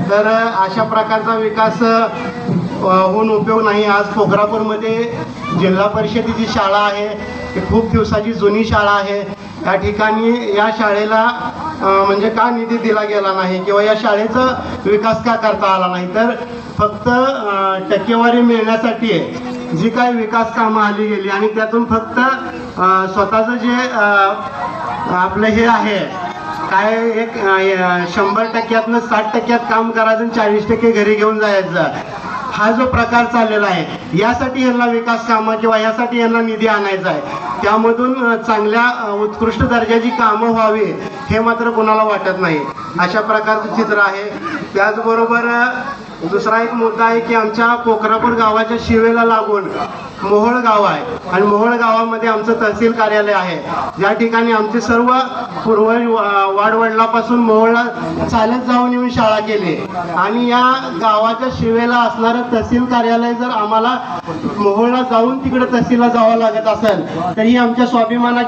तर अशा प्रकारचा विकास होऊन उपयोग नाही। आज पोखरापूरमध्ये जिल्हा परिषदेची शाळा आहे, ही खूप दिवसाची जुनी शाळा आहे। त्या ठिकाणी या शाळेला म्हणजे का निधी दिला गेला नाही किंवा या शाळेचा विकास का करता आला नाही, तर फक्त टक्केवारी मिळण्यासाठी जी काही विकास कामं आली गेली आणि त्यातून फक्त स्वतःचं जे आपलं हे आहे काय एक 100%तनं 60% काम करायचं आणि 40% घरी घेऊन जायचं, हा जो प्रकार चाललेला आहे यासाठी यांना विकास कामं किंवा यासाठी यांना निधी आणायचा आहे। त्यामधून चांगल्या उत्कृष्ट दर्जाची कामं व्हावी हे मात्र कोणाला वाटत नाही, अशा प्रकारचं चित्र आहे। त्याचबरोबर दुसरा एक मुद्दा आहे की आमच्या पोखरापूर गावाच्या शिवेला लागून मोहोळ गाव आहे आणि मोहोळ गावामध्ये आमचं तहसील कार्यालय आहे, ज्या ठिकाणी आमचे सर्व पूर्वज वाडवडिलापासून मोहोळला चालत जाऊन येऊन शाळा केली आणि या गावाच्या शिवेला असणारं तहसील कार्यालय जर आम्हाला मोहोळला जाऊन तिकडे तहसीलला जावं लागत असेल तर ही आमच्या स्वाभिमानाची